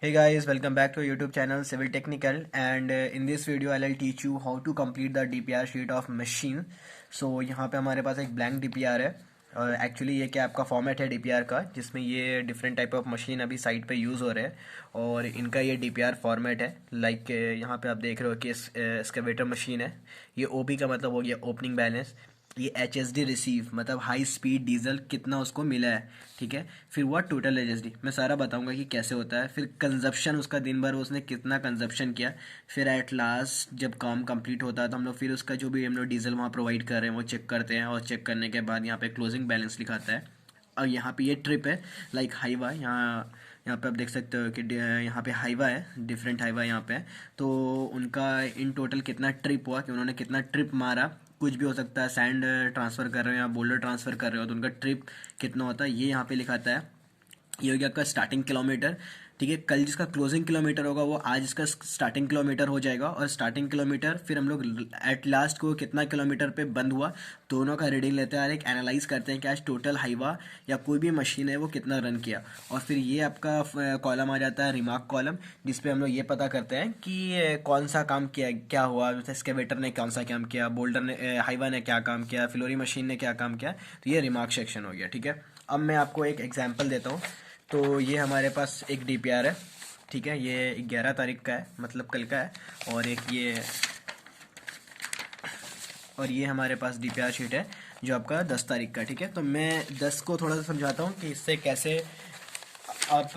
Hey guys, welcome back to our YouTube channel Civil Technical, and in this video I'll teach you how to complete the DPR sheet of machine. So यहाँ पे हमारे पास एक blank DPR है और actually ये क्या आपका format है DPR का, जिसमें ये डिफरेंट टाइप ऑफ मशीन अभी साइट पे यूज़ हो रहे हैं और इनका ये DPR फॉर्मेट है। लाइक यहाँ पे आप देख रहे हो कि एक्सकेवेटर मशीन है। ये OB का मतलब हो गया ओपनिंग बैलेंस। ये HSD रिसीव मतलब हाई स्पीड डीजल कितना उसको मिला है, ठीक है। फिर हुआ टोटल HSD, मैं सारा बताऊंगा कि कैसे होता है। फिर कंजप्शन उसका दिन भर उसने कितना कंजप्शन किया। फिर एट लास्ट जब काम कंप्लीट होता है तो हम लोग फिर उसका जो भी हम लोग डीजल वहाँ प्रोवाइड कर रहे हैं वो चेक करते हैं, और चेक करने के बाद यहाँ पे क्लोजिंग बैलेंस लिखाता है। और यहाँ पे ये ट्रिप है लाइक हाईवा, यहाँ यहाँ पे आप देख सकते हो कि यहाँ पे हाईवा है, डिफरेंट हाईवा यहाँ पे है। तो उनका इन टोटल कितना ट्रिप हुआ, कि उन्होंने कितना ट्रिप मारा, कुछ भी हो सकता है। सैंड ट्रांसफ़र कर रहे हो या बोल्डर ट्रांसफ़र कर रहे हो तो उनका ट्रिप कितना होता है ये यहाँ पे लिखाता है। ये हो गया आपका स्टार्टिंग किलोमीटर, ठीक है। कल जिसका क्लोजिंग किलोमीटर होगा वो आज इसका स्टार्टिंग किलोमीटर हो जाएगा, और स्टार्टिंग किलोमीटर फिर हम लोग एट लास्ट को कितना किलोमीटर पे बंद हुआ दोनों का रीडिंग लेते हैं और एक एनालाइज करते हैं कि आज टोटल हाईवा या कोई भी मशीन है वो कितना रन किया। और फिर ये आपका कॉलम आ जाता है रिमार्क कॉलम, जिसपे हम लोग ये पता करते हैं कि कौन सा काम किया, क्या हुआ। जैसे एक्सकेवेटर ने कौन सा काम किया, बोल्डर ने हाईवा ने क्या काम किया, फ्लोरी मशीन ने क्या काम किया। तो ये रिमार्क सेक्शन हो गया, ठीक है। अब मैं आपको एक एग्जाम्पल देता हूँ। तो ये हमारे पास एक DPR है, ठीक है। ये 11 तारीख का है, मतलब कल का है। और ये हमारे पास DPR शीट है जो आपका 10 तारीख का, ठीक है। तो मैं 10 को थोड़ा सा समझाता हूँ कि इससे कैसे आप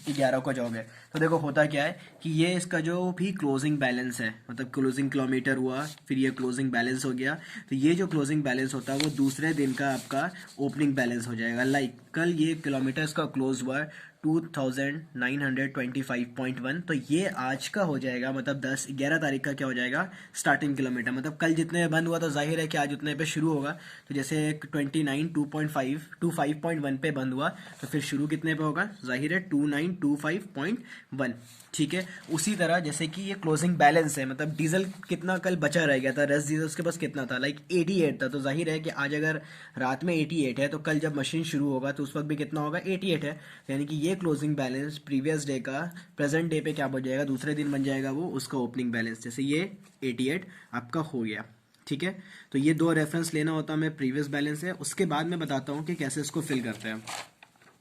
11 को जाओगे। तो देखो होता क्या है कि ये इसका जो भी क्लोजिंग बैलेंस है, मतलब क्लोजिंग किलोमीटर हुआ, फिर ये क्लोजिंग बैलेंस हो गया। तो ये जो क्लोजिंग बैलेंस होता है वो दूसरे दिन का आपका ओपनिंग बैलेंस हो जाएगा। लाइक कल ये किलोमीटर्स का क्लोज हुआ 2925.1, तो ये आज का हो जाएगा, मतलब 11 तारीख का क्या हो जाएगा, स्टार्टिंग किलोमीटर। मतलब कल जितने बंद हुआ तो जाहिर है कि आज उतने पे शुरू होगा। तो जैसे 29 पे बंद हुआ तो फिर शुरू कितने पे होगा, जाहिर है 2925.1, ठीक है। उसी तरह जैसे कि ये क्लोजिंग बैलेंस है, मतलब डीजल कितना कल बचा रह गया था, रेस्ट डीजल उसके पास कितना था, लाइक 88 था। तो जाहिर है कि आज अगर रात में 88 है तो कल जब मशीन शुरू होगा तो उस वक्त भी कितना होगा, 88 है। यानी कि ये क्लोजिंग बैलेंस प्रीवियस डे का प्रेजेंट डे पे क्या बन जाएगा, दूसरे दिन बन जाएगा वो उसका ओपनिंग बैलेंस। जैसे ये 88 आपका हो गया, ठीक है। तो ये दो रेफरेंस लेना होता है हमें, प्रीवियस बैलेंस है। उसके बाद मैं बताता हूँ कि कैसे इसको फिल करते हैं।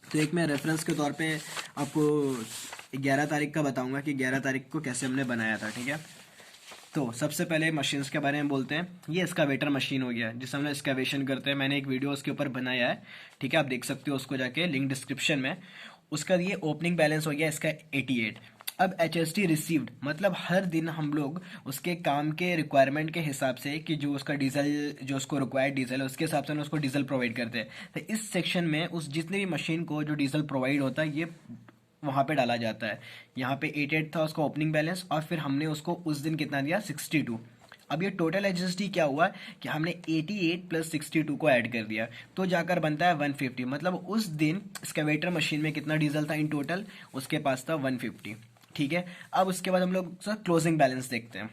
तो एक मैं रेफरेंस के तौर पे आपको 11 तारीख का बताऊंगा कि 11 तारीख को कैसे हमने बनाया था, ठीक है। तो सबसे पहले मशीन्स के बारे में बोलते हैं। ये एक्सकावेटर मशीन हो गया जिससे हम लोग एक्सकावेशन करते हैं। मैंने एक वीडियो उसके ऊपर बनाया है, ठीक है, आप देख सकते हो उसको जाके, लिंक डिस्क्रिप्शन में। उसका ये ओपनिंग बैलेंस हो गया इसका 88। अब HSD रिसीव्ड मतलब हर दिन हम लोग उसके काम के रिक्वायरमेंट के हिसाब से, कि जो उसका डीजल, जो उसको रिक्वायर्ड डीजल है उसके हिसाब से हम उसको डीजल प्रोवाइड करते हैं। तो इस सेक्शन में उस जितने भी मशीन को जो डीजल प्रोवाइड होता है ये वहाँ पे डाला जाता है। यहाँ पे 88 था उसका ओपनिंग बैलेंस, और फिर हमने उसको उस दिन कितना दिया, 62। अब ये टोटल HSD क्या हुआ कि हमने 88 प्लस 62 को ऐड कर दिया तो जाकर बनता है 150। मतलब उस दिन एक्सकेवेटर मशीन में कितना डीजल था इन टोटल, उसके पास था 150, ठीक है। अब उसके बाद हम लोग क्लोजिंग बैलेंस देखते हैं।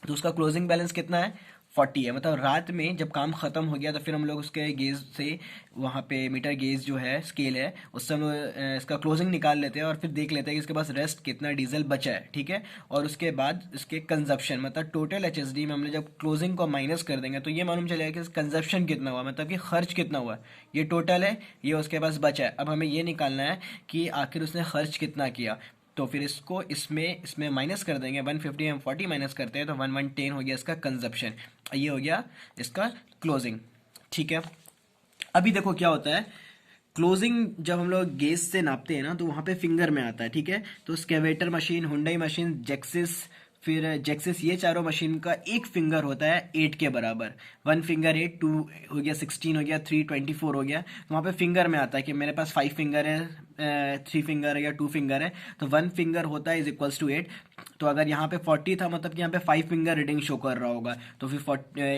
तो उसका क्लोजिंग बैलेंस कितना है, 40 है। मतलब रात में जब काम खत्म हो गया तो फिर हम लोग उसके गेज से, वहाँ पे मीटर गेज जो है, स्केल है, उससे हम लोग इसका क्लोजिंग निकाल लेते हैं और फिर देख लेते हैं कि इसके पास रेस्ट कितना डीजल बचा है, ठीक है। और उसके बाद इसके कंजप्शन, मतलब टोटल HSD में हमने जब क्लोजिंग को माइनस कर देंगे तो ये मालूम चलेगा कि कंजप्शन कितना हुआ, मतलब कि खर्च कितना हुआ। ये टोटल है, ये उसके पास बचा है। अब हमें ये निकालना है कि आखिर उसने खर्च कितना किया। तो फिर इसको इसमें इसमें माइनस कर देंगे। 150 हम 40 माइनस करते हैं तो 1110 हो गया इसका कंजप्शन। ये हो गया इसका क्लोजिंग, ठीक है। अभी देखो क्या होता है, क्लोजिंग जब हम लोग गेज से नापते हैं ना तो वहाँ पे फिंगर में आता है, ठीक है। तो स्केवेटर मशीन, हुंडई मशीन, जेक्सिस, फिर जेक्सिस, ये चारों मशीन का एक फिंगर होता है 8 के बराबर। 1 फिंगर 8, 2 हो गया 16 हो गया, 3 24 हो गया। तो वहाँ पे फिंगर में आता है कि मेरे पास 5 फिंगर है, 3 फिंगर है या 2 फिंगर है। तो 1 फिंगर होता है इज इक्वल्स टू 8। तो अगर यहाँ पे 40 था मतलब कि यहाँ पे 5 फिंगर रीडिंग शो कर रहा होगा। तो फिर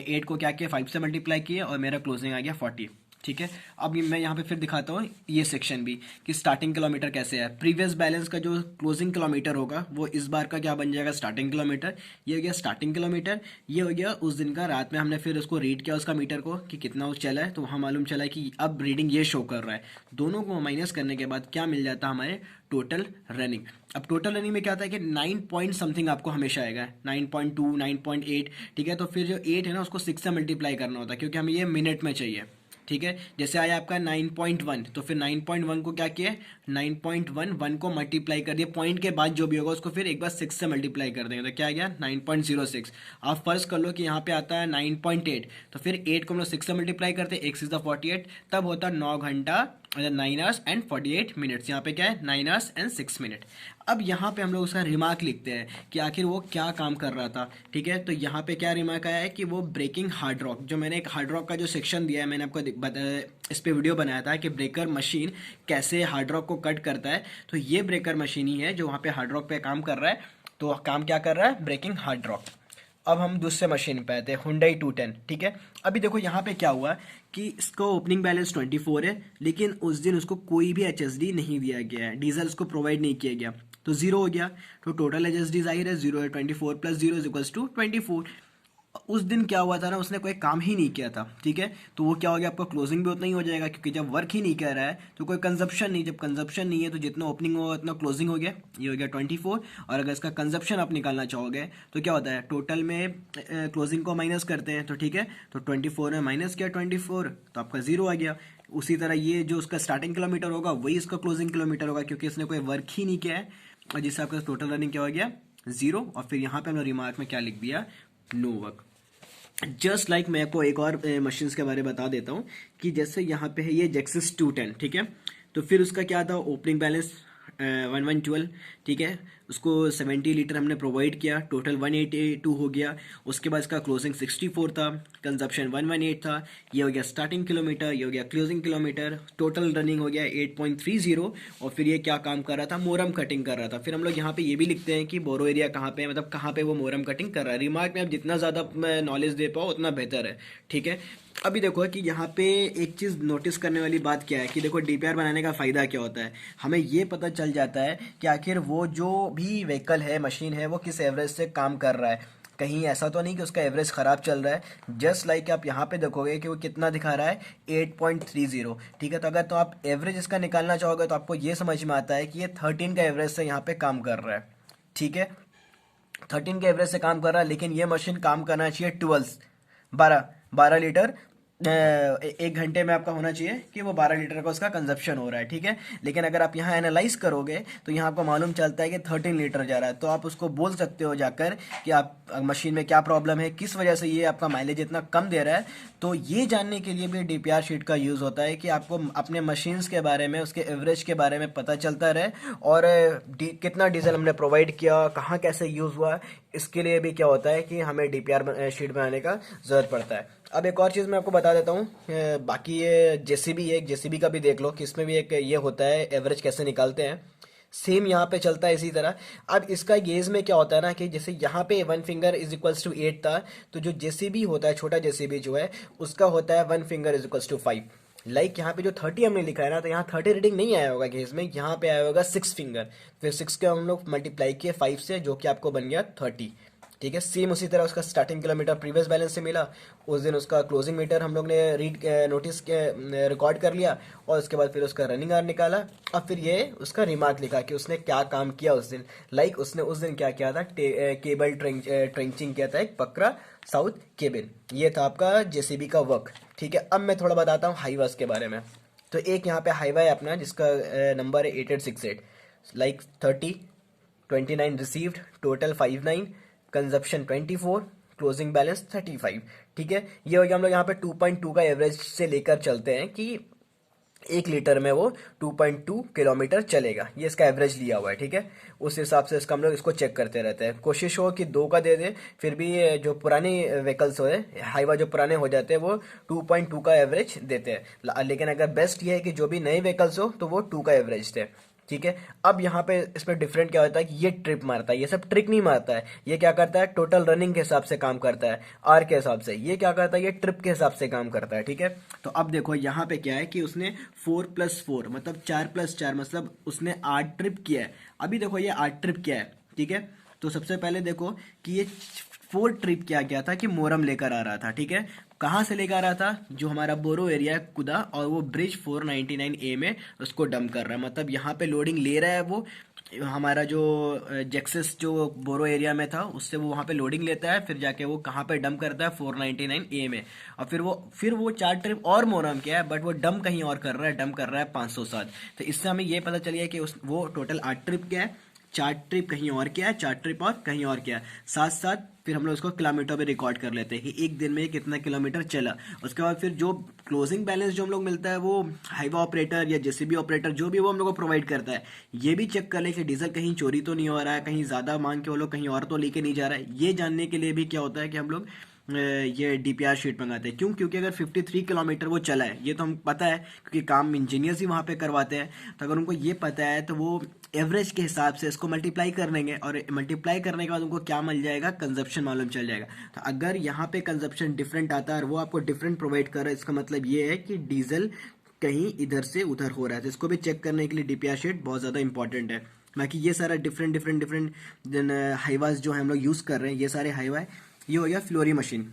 8 को क्या किया, 5 से मल्टीप्लाई किया और मेरा क्लोजिंग आ गया 40, ठीक है। अब मैं यहाँ पे फिर दिखाता हूँ ये सेक्शन भी कि स्टार्टिंग किलोमीटर कैसे है। प्रीवियस बैलेंस का जो क्लोजिंग किलोमीटर होगा वो इस बार का क्या बन जाएगा, स्टार्टिंग किलोमीटर। ये हो गया स्टार्टिंग किलोमीटर, ये हो गया उस दिन का। रात में हमने फिर उसको रीड किया उसका मीटर को कि कितना उस चला है, तो वहाँ मालूम चला है कि अब रीडिंग ये शो कर रहा है। दोनों को माइनस करने के बाद क्या मिल जाता है हमारे, टोटल रनिंग। अब टोटल रनिंग में क्या आता है कि 9 पॉइंट समथिंग आपको हमेशा आएगा, 9.2 9.8। ठीक है, तो फिर जो 8 है ना उसको 6 से मल्टीप्लाई करना होता है क्योंकि हमें ये मिनट में चाहिए। ठीक है, जैसे आया आपका 9.1, तो फिर 9.1 को क्या किया, 9.11 को मल्टीप्लाई कर दिया, पॉइंट के बाद जो भी होगा उसको फिर एक बार 6 से मल्टीप्लाई कर देंगे, तो क्या आ गया 9.06। आप फर्स्ट कर लो कि यहाँ पे आता है 9.8, तो फिर 8 को हम लोग 6 से मल्टीप्लाई करते हैं, 6 × 48, तब होता है 9 घंटा 9 आवर्स एंड 48 मिनट्स। यहाँ पे क्या है 9 आवर्स एंड 6 मिनट। अब यहाँ पे हम लोग उसका रिमार्क लिखते हैं कि आखिर वो क्या काम कर रहा था। ठीक है, तो यहाँ पे क्या रिमार्क आया है कि वो ब्रेकिंग हार्ड रॉक, जो मैंने एक हार्ड रॉक का जो सेक्शन दिया है, मैंने आपको इस पे वीडियो बनाया था कि ब्रेकर मशीन कैसे हार्ड रॉक को कट करता है। तो ये ब्रेकर मशीन ही है जो वहाँ पे हार्ड रॉक पे काम कर रहा है। तो काम क्या कर रहा है, ब्रेकिंग हार्ड रॉक। अब हम दूसरे मशीन पे आते हैं, Hyundai 210। ठीक है, अभी देखो यहाँ पे क्या हुआ कि इसको ओपनिंग बैलेंस 24 है, लेकिन उस दिन उसको कोई भी HSD नहीं दिया गया है, डीजल उसको प्रोवाइड नहीं किया गया, तो जीरो हो गया। तो टोटल HSD जाहिर है जीरो है, 24 + 0 = 24। उस दिन क्या हुआ था ना, उसने कोई काम ही नहीं किया था। ठीक है, तो वो क्या हो गया, आपका क्लोजिंग भी उतना ही हो जाएगा क्योंकि जब वर्क ही नहीं कर रहा है तो कोई कंजप्शन नहीं, जब कंजप्शन नहीं है तो जितना ओपनिंग होगा उतना क्लोजिंग हो गया, ये हो गया 24। और अगर इसका कंजप्शन आप निकालना चाहोगे तो क्या होता है, टोटल में क्लोजिंग को माइनस करते हैं, तो ठीक है, तो 24 में माइनस किया 24, तो आपका जीरो आ गया। उसी तरह ये जो उसका स्टार्टिंग किलोमीटर होगा वही इसका क्लोजिंग किलोमीटर होगा क्योंकि इसने कोई वर्क ही नहीं किया है, और जिससे आपका टोटल रनिंग क्या हो गया, जीरो। और फिर यहाँ पे हमने रिमार्क में क्या लिख दिया, नो वर्क। जस्ट लाइक मैं आपको एक और मशीन्स के बारे में बता देता हूँ कि जैसे यहाँ पे है ये जेक्सिस 210। ठीक है, तो फिर उसका क्या था, ओपनिंग बैलेंस 1112। ठीक है, उसको 70 लीटर हमने प्रोवाइड किया, टोटल 182 हो गया। उसके बाद इसका क्लोजिंग 64 था, कंजप्शन 118 था। ये हो गया स्टार्टिंग किलोमीटर, ये हो गया क्लोजिंग किलोमीटर, टोटल रनिंग हो गया 8.30। और फिर ये क्या काम कर रहा था, मोरम कटिंग कर रहा था। फिर हम लोग यहाँ पे ये भी लिखते हैं कि बोरो एरिया कहाँ पे है, मतलब कहाँ पे वो मोरम कटिंग कर रहा है। रिमार्क में आप जितना ज़्यादा नॉलेज दे पाओ उतना बेहतर है। ठीक है, अभी देखो कि यहाँ पे एक चीज़ नोटिस करने वाली बात क्या है कि देखो डीपीआर बनाने का फ़ायदा क्या होता है, हमें ये पता चल जाता है कि आखिर वो जो भी व्हीकल है, मशीन है, वो किस एवरेज से काम कर रहा है। कहीं ऐसा तो नहीं कि उसका एवरेज ख़राब चल रहा है। जस्ट लाइक आप यहाँ पे देखोगे कि वो कितना दिखा रहा है, 8.30। ठीक है, तो अगर तो आप एवरेज इसका निकालना चाहोगे तो आपको ये समझ में आता है कि ये 13 का एवरेज से यहाँ पे काम कर रहा है। ठीक है, 13 के एवरेज से काम कर रहा है, लेकिन ये मशीन काम करना चाहिए 12 लीटर 1 घंटे में आपका होना चाहिए कि वो 12 लीटर का उसका कंजप्शन हो रहा है। ठीक है, लेकिन अगर आप यहाँ एनालाइज करोगे तो यहाँ आपको मालूम चलता है कि 13 लीटर जा रहा है। तो आप उसको बोल सकते हो जाकर कि आप मशीन में क्या प्रॉब्लम है, किस वजह से ये आपका माइलेज इतना कम दे रहा है। तो ये जानने के लिए भी डीपीआर शीट का यूज़ होता है कि आपको अपने मशीन्स के बारे में, उसके एवरेज के बारे में पता चलता रहे, और कितना डीजल हमने प्रोवाइड किया, कहाँ कैसे यूज़ हुआ, इसके लिए भी क्या होता है कि हमें डीपीआर शीट बनाने का ज़रूरत पड़ता है। अब एक और चीज़ मैं आपको बता देता हूँ, बाकी ये जेसीबी है, जेसीबी का भी देख लो कि इसमें भी एक ये होता है, एवरेज कैसे निकालते हैं। सेम यहाँ पे चलता है इसी तरह। अब इसका गेज में क्या होता है ना कि जैसे यहाँ पे 1 फिंगर = 8 था, तो जो जेसीबी होता है, छोटा जेसीबी जो है, उसका होता है 1 फिंगर = 5। लाइक यहाँ पे जो 30 हमने लिखा है ना, तो यहाँ 30 रीडिंग नहीं आया होगा गेज में, यहाँ पे आया होगा 6 फिंगर। फिर 6 के हम लोग मल्टीप्लाई किए 5 से, जो कि आपको बन गया 30। ठीक है, सेम उसी तरह उसका स्टार्टिंग किलोमीटर प्रीवियस बैलेंस से मिला, उस दिन उसका क्लोजिंग मीटर हम लोग ने नोटिस के रिकॉर्ड कर लिया, और उसके बाद फिर उसका रनिंग आवर निकाला। अब फिर ये उसका रिमार्क लिखा कि उसने क्या काम किया उस दिन। लाइक उसने उस दिन क्या किया था, केबल ट्रेंचिंग किया था, एक पकड़ा साउथ केबिन। ये था आपका जेसीबी का वर्क। ठीक है, अब मैं थोड़ा बताता हूँ हाईवास के बारे में। तो एक यहाँ पे हाईवा है अपना जिसका नंबर है 8868, like 30, 29 received, total 59, consumption 24, closing balance 35। ठीक है, ये हो गया। हम लोग यहाँ पे 2.2 का एवरेज से लेकर चलते हैं कि 1 लीटर में वो 2.2 किलोमीटर चलेगा, ये इसका एवरेज लिया हुआ है। ठीक है, उस हिसाब से इसका हम लोग इसको चेक करते रहते हैं। कोशिश हो कि 2 का दे दे, फिर भी जो पुरानी व्हीकल्स हो, हाईवा जो पुराने हो जाते हैं, वो 2.2 का एवरेज देते हैं। लेकिन अगर बेस्ट ये है कि जो भी नए व्हीकल्स हो तो वो 2 का एवरेज दे। ठीक है। अब यहाँ पे इसमें डिफरेंट क्या होता है कि ये ट्रिप मारता है, ये सब ट्रिक नहीं मारता है, ये क्या करता है टोटल रनिंग के हिसाब से काम करता है, आर के हिसाब से। ये क्या करता है, ये ट्रिप के हिसाब से काम करता है, ठीक है। तो अब देखो यहाँ पे क्या है कि उसने 4+4 मतलब 4+4 मतलब उसने 8 ट्रिप किया है। अभी देखो ये 8 ट्रिप किया है, ठीक है। तो सबसे पहले देखो कि ये 4 ट्रिप क्या किया था कि मोरम लेकर आ रहा था, ठीक है। कहाँ से लेकर आ रहा था, जो हमारा बोरो एरिया है कुदा, और वो ब्रिज 499A में उसको डंप कर रहा है। मतलब यहाँ पे लोडिंग ले रहा है वो, हमारा जो जेक्सिस जो बोरो एरिया में था उससे वो वहाँ पे लोडिंग लेता है, फिर जाके वो कहाँ पे डंप करता है 499A में। और फिर वो 4 ट्रिप और मोरम किया है, बट वो डंप कहीं और कर रहा है, डंप कर रहा है 507। तो इससे हमें ये पता चलिए कि वो टोटल 8 ट्रिप क्या है, 4 ट्रिप कहीं और क्या है, 4 ट्रिप और कहीं और क्या है। साथ साथ फिर हम लोग उसको किलोमीटर पे रिकॉर्ड कर लेते हैं कि एक दिन में कितना किलोमीटर चला। उसके बाद फिर जो क्लोजिंग बैलेंस जो हम लोग मिलता है वो हाईवे ऑपरेटर या जेसीबी ऑपरेटर जो भी वो हम लोग को प्रोवाइड करता है। ये भी चेक कर ले कि डीजल कहीं चोरी तो नहीं हो रहा है, कहीं ज़्यादा मांग के वो लोग कहीं और तो लेके नहीं जा रहा है। ये जानने के लिए भी क्या होता है कि हम लोग ये डीपीआर शीट मंगाते हैं। क्यों? क्योंकि अगर 53 किलोमीटर वो चला है, ये तो हम पता है क्योंकि काम इंजीनियर्स ही वहाँ पे करवाते हैं। तो अगर उनको ये पता है तो वो एवरेज के हिसाब से इसको मल्टीप्लाई कर लेंगे, और मल्टीप्लाई करने के बाद उनको क्या मिल जाएगा, कंजप्शन मालूम चल जाएगा। तो अगर यहाँ पे कंजप्शन डिफरेंट आता है और वो आपको डिफरेंट प्रोवाइड कर रहा है, इसका मतलब ये है कि डीजल कहीं इधर से उधर हो रहा है। तो इसको भी चेक करने के लिए डीपीआर शीट बहुत ज़्यादा इंपॉर्टेंट है। बाकी ये सारा डिफरेंट हाईवाज जो हम लोग यूज़ कर रहे हैं, ये सारे हाईवा, ये हो गया फ्लोरी मशीन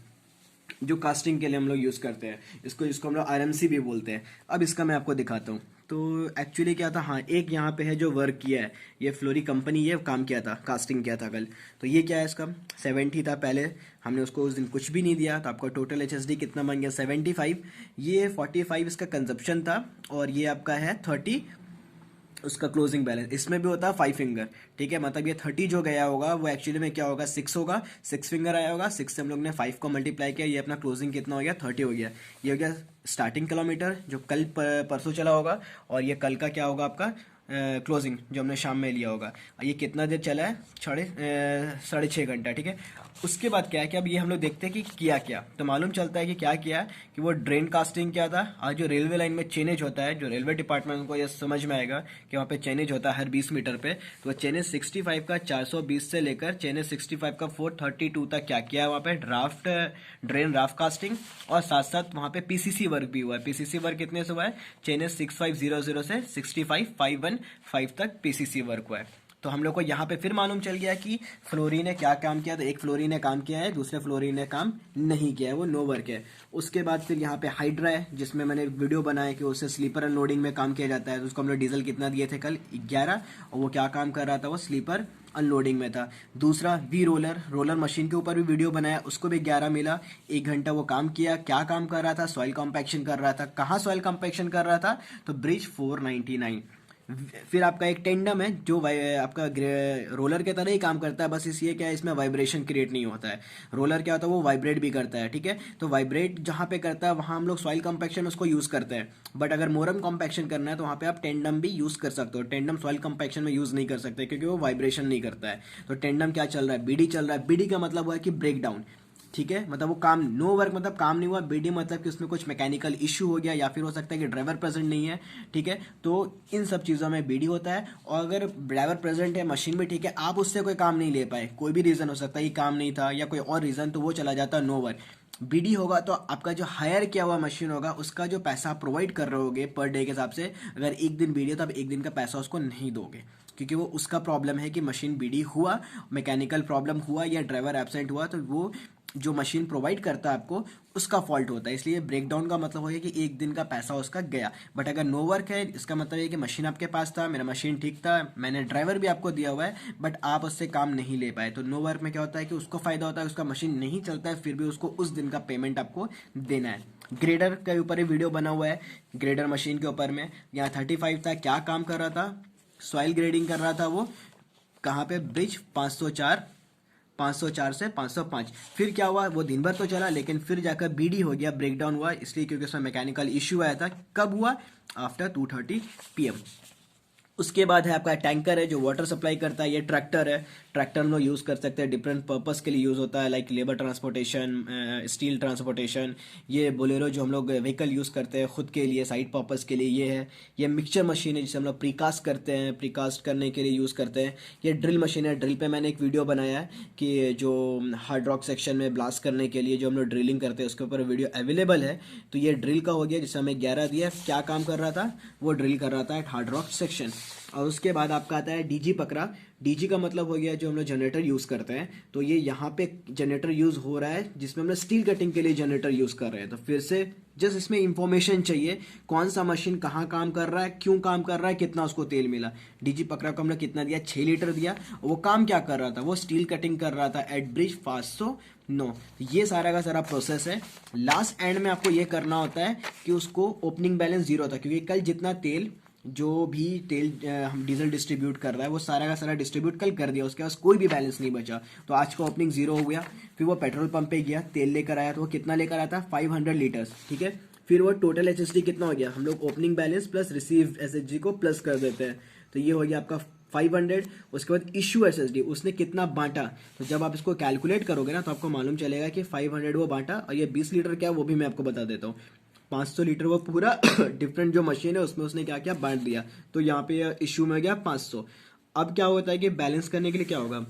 जो कास्टिंग के लिए हम लोग यूज़ करते हैं। इसको हम लोग आरएमसी भी बोलते हैं। अब इसका मैं आपको दिखाता हूँ। तो एक्चुअली क्या था, हाँ एक यहाँ पे है जो वर्क किया है, ये फ्लोरी कंपनी, ये काम किया था, कास्टिंग किया था कल। तो ये क्या है, इसका 70 था पहले, हमने उसको उस दिन कुछ भी नहीं दिया, तो आपका टोटल एचएसडी कितना बन गया 75। ये 45 इसका कंजप्शन था, और ये आपका है 30 उसका क्लोजिंग बैलेंस। इसमें भी होता है 5 फिंगर, ठीक है। मतलब ये 30 जो गया होगा वो एक्चुअली में क्या होगा, 6 होगा, 6 फिंगर आया होगा, 6 से हम लोग ने 5 को मल्टीप्लाई किया, ये अपना क्लोजिंग कितना हो गया 30 हो गया। ये हो गया स्टार्टिंग किलोमीटर जो कल परसों चला होगा, और ये कल का क्या होगा आपका क्लोजिंग जो हमने शाम में लिया होगा। ये कितना देर चला है, 6.5 घंटा, ठीक है। उसके बाद क्या है कि अब ये हम लोग देखते हैं कि किया क्या, तो मालूम चलता है कि क्या किया कि वो ड्रेन कास्टिंग किया था। आज जो रेलवे लाइन में चेनेज होता है, जो रेलवे डिपार्टमेंट को ये समझ में आएगा कि वहाँ पे चेनेज होता है हर 20 मीटर पे, तो चेनेज 65 का 420 से लेकर चेनेज 65 का 432 तक क्या किया है वहाँ पे, ड्राफ्ट ड्रेन राफ्ट कास्टिंग, और साथ साथ वहाँ पे पीसीसी वर्क भी हुआ है। पीसीसी वर्क कितने से हुआ है, चेनेज 6500 से 65515 तक पीसीसी वर्क हुआ है। तो हम लोग को यहाँ पे फिर मालूम चल गया कि फ्लोरी ने क्या काम किया। तो एक फ्लोरी ने काम किया है, दूसरे फ्लोरी ने काम नहीं किया है, वो नो वर्क है। उसके बाद फिर यहाँ पे हाइड्रा है, जिसमें मैंने वीडियो बनाया कि उससे स्लीपर अनलोडिंग में काम किया जाता है। तो उसको हम लोग डीजल कितना दिए थे कल, 11, और वो क्या काम कर रहा था, वो स्लीपर अनलोडिंग में था। दूसरा वी रोलर मशीन के ऊपर भी वीडियो बनाया, उसको भी 11 मिला, 1 घंटा वो काम किया। क्या काम कर रहा था, सॉइल कॉम्पैक्शन कर रहा था। कहाँ सॉइल कॉम्पैक्शन कर रहा था, तो ब्रिज 499। फिर आपका एक टेंडम है जो आपका रोलर के तरह ही काम करता है, बस इसलिए क्या है इसमें वाइब्रेशन क्रिएट नहीं होता है। रोलर क्या होता है, वो वाइब्रेट भी करता है, ठीक है। तो वाइब्रेट जहाँ पे करता है वहाँ हम लोग सॉइल कॉम्पैक्शन उसको यूज़ करते हैं, बट अगर मोरम कॉम्पैक्शन करना है तो वहाँ पे आप टेंडम भी यूज़ कर सकते हो। टेंडम सॉइल कॉम्पैक्शन में यूज़ नहीं कर सकते क्योंकि वो वाइब्रेशन नहीं करता है। तो टेंडम क्या चल रहा है, बीडी चल रहा है। बीडी का मतलब हुआ है कि ब्रेक डाउन, ठीक है। मतलब वो काम, नो वर्क मतलब काम नहीं हुआ, बीडी मतलब कि उसमें कुछ मैकेनिकल इश्यू हो गया, या फिर हो सकता है कि ड्राइवर प्रेजेंट नहीं है, ठीक है। तो इन सब चीज़ों में बीडी होता है। और अगर ड्राइवर प्रेजेंट है, मशीन भी ठीक है, आप उससे कोई काम नहीं ले पाए, कोई भी रीज़न हो सकता है कि काम नहीं था या कोई और रीज़न, तो वो चला जाता है नो वर्क। बीडी होगा तो आपका जो हायर किया हुआ मशीन होगा उसका जो पैसा आप प्रोवाइड कर रहे होगे पर डे के हिसाब से, अगर एक दिन बीडी है तो आप एक दिन का पैसा उसको नहीं दोगे, क्योंकि वो उसका प्रॉब्लम है कि मशीन बीडी हुआ, मैकेनिकल प्रॉब्लम हुआ या ड्राइवर एब्सेंट हुआ, तो वो जो मशीन प्रोवाइड करता है आपको उसका फॉल्ट होता है। इसलिए ब्रेकडाउन का मतलब हो गया कि एक दिन का पैसा उसका गया। बट अगर नो वर्क है, इसका मतलब है कि मशीन आपके पास था, मेरा मशीन ठीक था, मैंने ड्राइवर भी आपको दिया हुआ है, बट आप उससे काम नहीं ले पाए। तो नो वर्क में क्या होता है कि उसको फायदा होता है, उसका मशीन नहीं चलता है, फिर भी उसको उस दिन का पेमेंट आपको देना है। ग्रेडर के ऊपर ही वीडियो बना हुआ है, ग्रेडर मशीन के ऊपर में। यहाँ 35 था, क्या काम कर रहा था, सॉइल ग्रेडिंग कर रहा था वो, कहाँ पे, ब्रिज 504 से 505। फिर क्या हुआ, वो दिन भर तो चला लेकिन फिर जाकर बीडी हो गया, ब्रेकडाउन हुआ, इसलिए क्योंकि उसमें मैकेनिकल इश्यू आया था। कब हुआ, आफ्टर 2:30 PM। उसके बाद है आपका टैंकर है जो वाटर सप्लाई करता है। ये ट्रैक्टर है, ट्रैक्टर हम लोग यूज़ कर सकते हैं, डिफरेंट पर्पस के लिए यूज़ होता है, like labour transportation, steel transportation. ये बोलेरो जो हम लोग व्हीकल यूज़ करते हैं खुद के लिए, साइड पर्पस के लिए ये है। ये मिक्सचर मशीन है जिसे हम लोग प्रीकास्ट करते हैं, प्रीकास्ट करने के लिए यूज़ करते हैं। ये ड्रिल मशीन है, ड्रिल पे मैंने एक वीडियो बनाया है कि जो हार्ड रॉक सेक्शन में ब्लास्ट करने के लिए जो हम लोग ड्रिलिंग करते हैं उसके ऊपर वीडियो अवेलेबल है। तो ये ड्रिल का हो गया जिसे हमें 11 दिया, क्या काम कर रहा था, वो ड्रिल कर रहा था एट हार्ड रॉक सेक्शन। और उसके बाद आपका आता है डीजी पकड़ा। डीजी का मतलब हो गया जो हम लोग जनरेटर यूज़ करते हैं, तो ये यहाँ पे जनरेटर यूज़ हो रहा है जिसमें हम लोग स्टील कटिंग के लिए जनरेटर यूज़ कर रहे हैं। तो फिर से जस्ट इसमें इंफॉर्मेशन चाहिए, कौन सा मशीन कहाँ काम कर रहा है, क्यों काम कर रहा है, कितना उसको तेल मिला। डीजी पकड़ा को हमने कितना दिया, 6 लीटर दिया। वो काम क्या कर रहा था, वो स्टील कटिंग कर रहा था एट ब्रिज 509। ये सारा का सारा प्रोसेस है। लास्ट एंड में आपको ये करना होता है कि उसको ओपनिंग बैलेंस 0 था, क्योंकि कल जितना तेल जो भी तेल हम डीजल डिस्ट्रीब्यूट कर रहा है वो सारा का सारा डिस्ट्रीब्यूट कल कर दिया, उसके पास कोई भी बैलेंस नहीं बचा। तो आज का ओपनिंग 0 हो गया। फिर वो पेट्रोल पंप पे गया, तेल लेकर आया, तो वो कितना लेकर आया था, 500 लीटर्स, ठीक है। फिर वो टोटल एचएसडी कितना हो गया, हम लोग opening balance plus receive SHG को प्लस कर देते हैं, तो ये हो गया आपका 500। उसके बाद इशू एसएसडी उसने कितना बांटा, तो जब आप इसको कैलकुलेट करोगे ना तो आपको मालूम चलेगा कि 500 वो बांटा। और ये 20 लीटर क्या वो भी मैं आपको बता देता हूँ। 500 लीटर वो पूरा डिफरेंट जो मशीन है उसमें उसने क्या क्या बांट दिया, तो यहाँ पे इशू में गया 500। अब क्या होता है कि बैलेंस करने के लिए क्या होगा,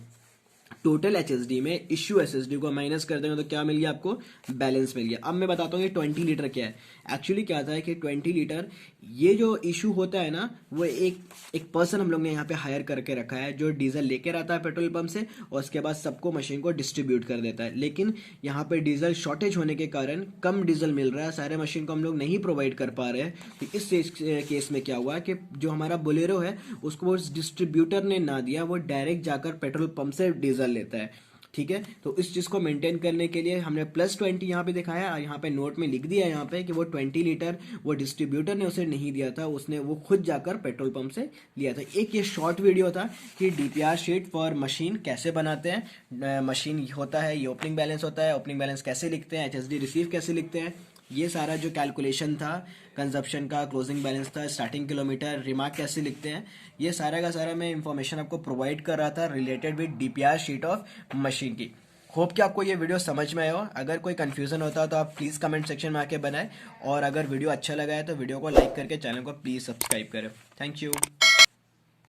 टोटल एचएसडी में इश्यू एसएसडी को माइनस कर देंगे तो क्या मिल गया आपको, बैलेंस मिल गया। अब मैं बताता हूँ ये 20 लीटर क्या है। एक्चुअली क्या था है कि 20 लीटर ये जो इशू होता है ना, वो एक पर्सन हम लोग ने यहाँ पे हायर करके रखा है जो डीजल लेकर आता है पेट्रोल पंप से और उसके बाद सबको मशीन को डिस्ट्रीब्यूट कर देता है। लेकिन यहाँ पे डीजल शॉर्टेज होने के कारण कम डीजल मिल रहा है, सारे मशीन को हम लोग नहीं प्रोवाइड कर पा रहे हैं। तो इस केस में क्या हुआ कि जो हमारा बोलेरो है उसको वो डिस्ट्रीब्यूटर ने ना दिया, वो डायरेक्ट जाकर पेट्रोल पंप से डीजल लेता है, ठीक है। तो इस चीज को मेंटेन करने के लिए हमने +20 यहाँ पे दिखाया और यहाँ पे नोट में लिख दिया यहाँ पे कि वो 20 लीटर वो डिस्ट्रीब्यूटर ने उसे नहीं दिया था, उसने वो खुद जाकर पेट्रोल पंप से लिया था। एक ये शॉर्ट वीडियो था कि डीपीआर शीट फॉर मशीन कैसे बनाते हैं। मशीन होता है, ये ओपनिंग बैलेंस होता है, ओपनिंग बैलेंस कैसे लिखते हैं, एचएसडी रिसीव कैसे लिखते हैं, ये सारा जो कैलकुलेशन था कंजप्शन का, क्लोजिंग बैलेंस था, स्टार्टिंग किलोमीटर, रिमार्क कैसे लिखते हैं, ये सारा का सारा मैं इंफॉर्मेशन आपको प्रोवाइड कर रहा था related with DPR sheet of machine की। होप कि आपको ये वीडियो समझ में आया हो। अगर कोई कंफ्यूजन होता है तो आप प्लीज़ कमेंट सेक्शन में आके बनाएं, और अगर वीडियो अच्छा लगा है तो वीडियो को लाइक करके चैनल को प्लीज़ सब्सक्राइब करें। Thank you.